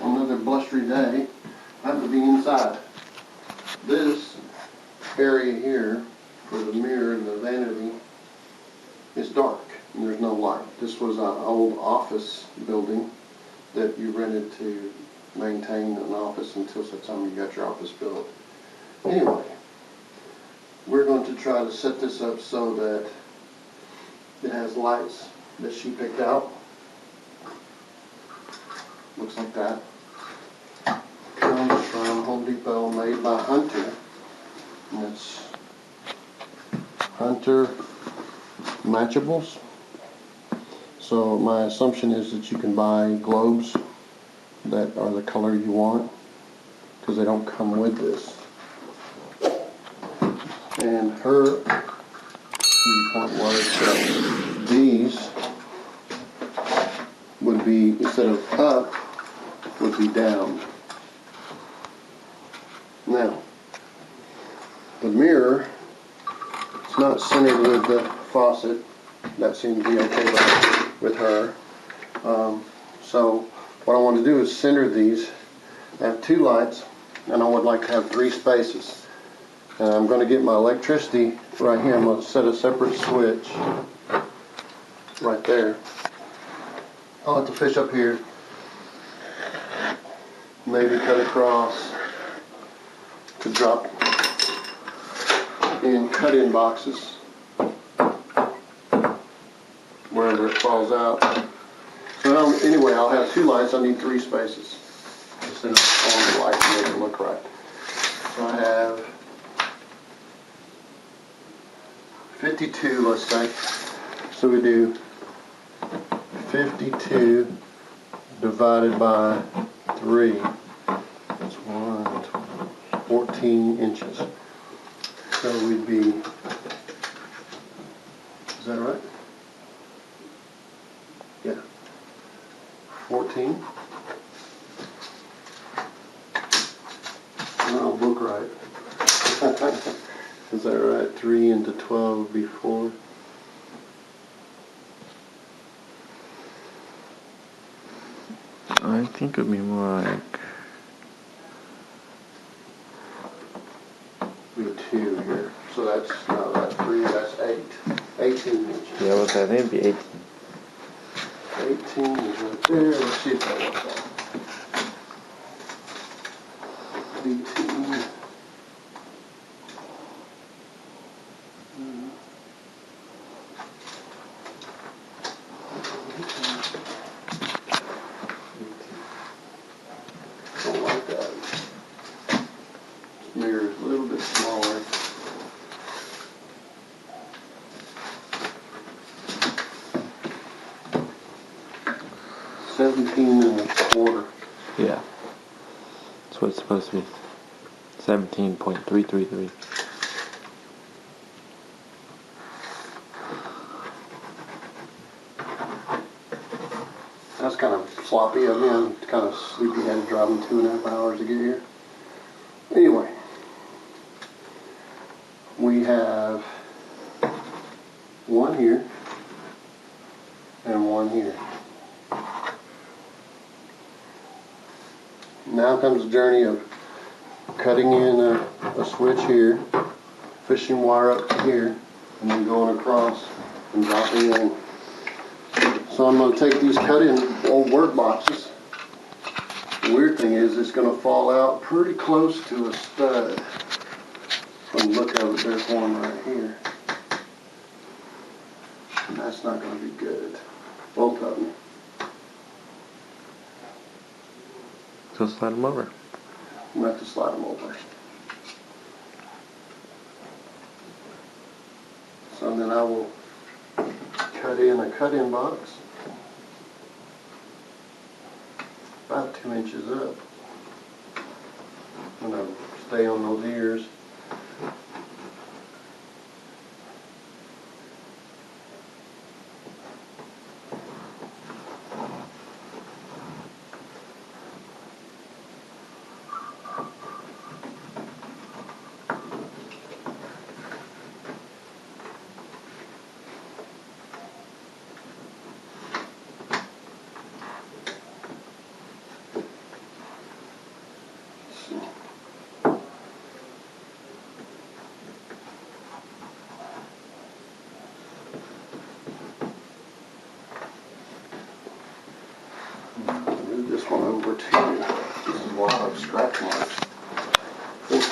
Another blustery day. I happen to be inside. This area here for the mirror and the vanity is dark and there's no light. This was an old office building that you rented to maintain an office until such time you got your office built. Anyway, we're going to try to set this up so that it has lights that she picked out. Looks like that. Comes from Home Depot, made by Hunter. And it's Hunter Matchables. So my assumption is that you can buy globes that are the color you want, because they don't come with this. And her viewpoint was that these would be, instead of up, would be down. Now, the mirror, it's not centered with the faucet. That seems to be okay with her. So what I want to do is center these. I have two lights, and I would like to have 3 spaces. And I'm going to get my electricity right here. I'm going to set a separate switch right there. I'll have to fish up here. Maybe cut across to drop in cut-in boxes wherever it falls out. So anyway, I'll have 2 lights. I need 3 spaces to set on the light to make it look right. So I have 52, let's say. So we do 52 divided by 3. That's 14 inches. So we'd be, is that right? Yeah. 14. No, book right. Is that right? 3 into 12 would be 4. I think it'd be more like 2 here. So that's, no, that's 3, that's 8. 18 inches. yeah, what's that? I think it'd be 18. 18 is right there. Let's see if that works out. 18. Don't like that. This mirror is a little bit smaller. $17.25. Yeah. That's what it's supposed to be. 17.333. That's kind of sloppy of me. I'm kind of sleepy. Had to drive them 2.5 hours to get here. Anyway, we have 1 here and 1 here. Now comes the journey of cutting in a switch here, fishing wire up to here, and then going across and dropping in. So I'm going to take these cut-in old work boxes. The weird thing is it's going to fall out pretty close to a stud. From the look of it, there's one right here. And that's not going to be good. Both of them. So slide them over. I'm going to have to slide them over. So then I will cut in a cut-in box. About 2 inches up. I'm going to stay on those ears.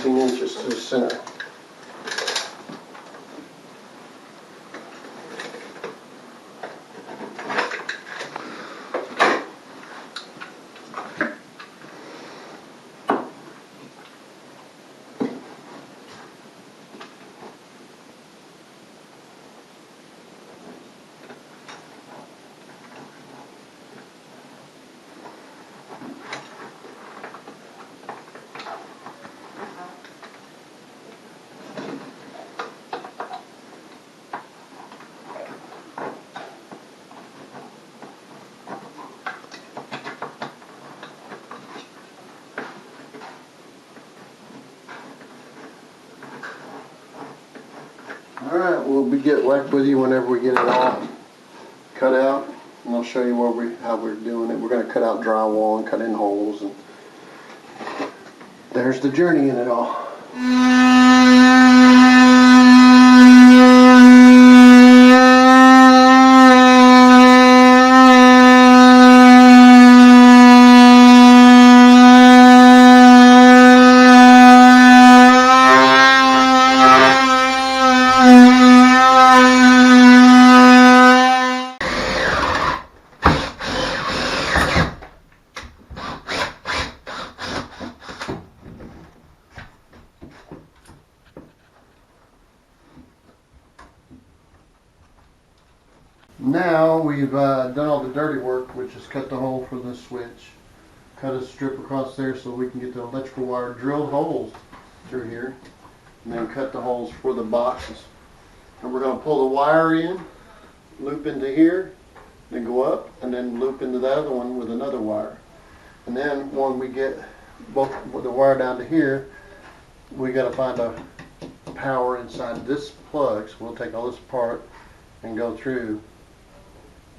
16 inches to the center. Alright, we'll get back with you whenever we get it all cut out, and I'll show you how we're doing it. We're going to cut out drywall and cut in holes, and there's the journey in it all. Now we've done all the dirty work, which is cut the hole for the switch, cut a strip across there so we can get the electrical wire, drilled holes through here, and then cut the holes for the boxes. And we're going to pull the wire in, loop into here, then go up, and then loop into the other one with another wire. And then when we get both the wire down to here, we got to find a power inside this plug. So we'll take all this apart and go through,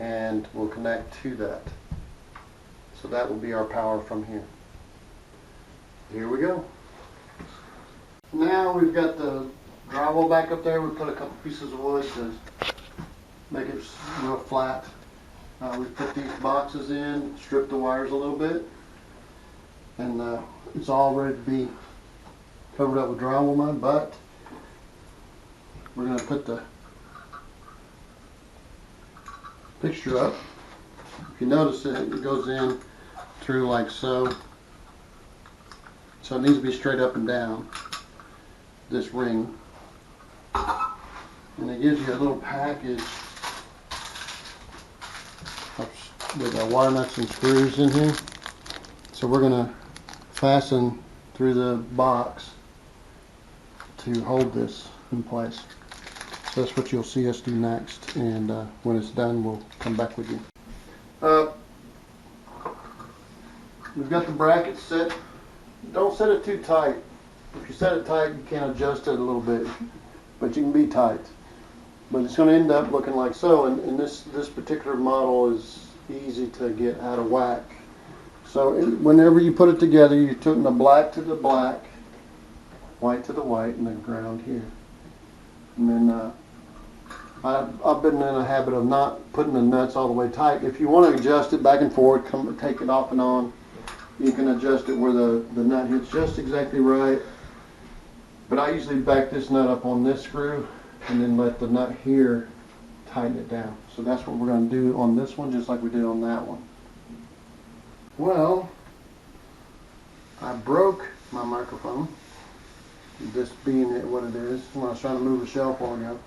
and we'll connect to that. So that will be our power from here. Here we go. Now we've got the drywall back up there. We put a couple pieces of wood to make it real flat. We put these boxes in, strip the wires a little bit, and it's all ready to be covered up with drywall mud, but we're going to put the fixture up. If you notice it goes in through like so. So it needs to be straight up and down, this ring. And it gives you a little package with wire nuts and screws in here. So we're going to fasten through the box to hold this in place. So that's what you'll see us do next, and when it's done we'll come back with you. We've got the bracket set. Don't set it too tight. If you set it tight, you can adjust it a little bit, but you can be tight. But it's going to end up looking like so, and this particular model is easy to get out of whack. So whenever you put it together, you're putting the black to the black, white to the white, and the ground here. And then I've been in a habit of not putting the nuts all the way tight. If you want to adjust it back and forward, take it off and on, you can adjust it where the nut hits just exactly right. But I usually back this nut up on this screw and then let the nut here tighten it down. So that's what we're going to do on this one, just like we did on that one. Well, I broke my microphone, this being what it is, when I was trying to move the shelf while ago.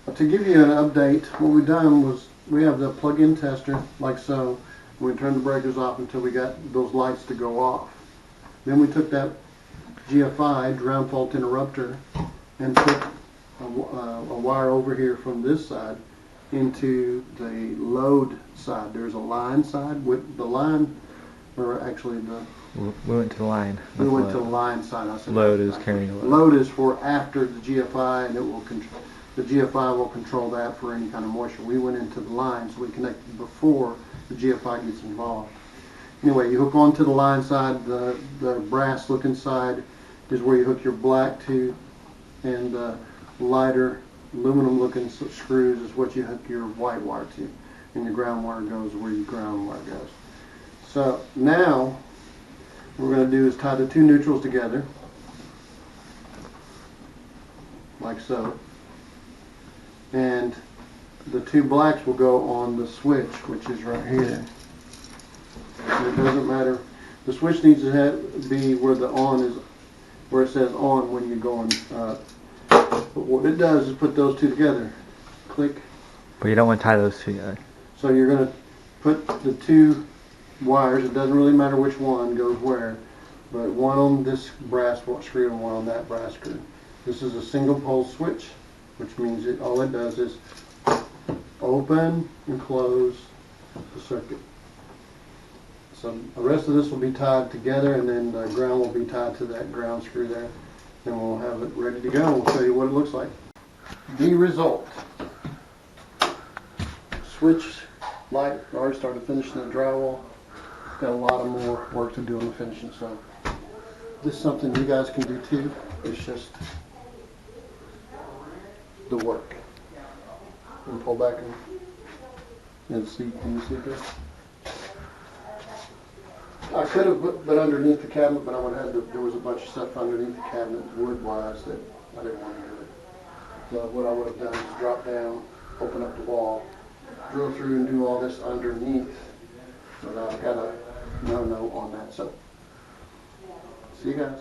But to give you an update, what we've done was we have the plug-in tester, like so. We turned the breakers off until we got those lights to go off. Then we took that GFI, ground fault interrupter, and put a wire over here from this side into the load side. There's a line side with the line, or actually the... We went to the line. We went to the line side. I said load is carrying a load. Load is for after the GFI, and it will control. The GFI will control that for any kind of moisture. We went into the line, so we connected before the GFI gets involved. Anyway, you hook onto the line side. The brass looking side is where you hook your black to, and the lighter aluminum looking screws is what you hook your white wire to, and your ground wire goes where your ground wire goes. So now what we're going to do is tie the two neutrals together, like so. And the two blacks will go on the switch, which is right here. And it doesn't matter. The switch needs to be where the on is, where it says on when you're going up. But what it does is put those two together. Click. But you don't want to tie those together. So you're going to put the two wires, it doesn't really matter which one goes where, but one on this brass screw and one on that brass screw. This is a single pole switch, which means all it does is open and close the circuit. So the rest of this will be tied together, and then the ground will be tied to that ground screw there. Then we'll have it ready to go, and we'll show you what it looks like. The result. Switch light, I already started finishing the drywall. Got a lot of more work to do on the finishing, so this is something you guys can do too. It's just the work. And pull back and see, can you see this? I could have put underneath the cabinet, but I would have there was a bunch of stuff underneath the cabinet, wood-wise, that I didn't want to do it. So what I would have done is drop down, open up the wall, drill through and do all this underneath. But I've got a no-no on that. So, see you guys.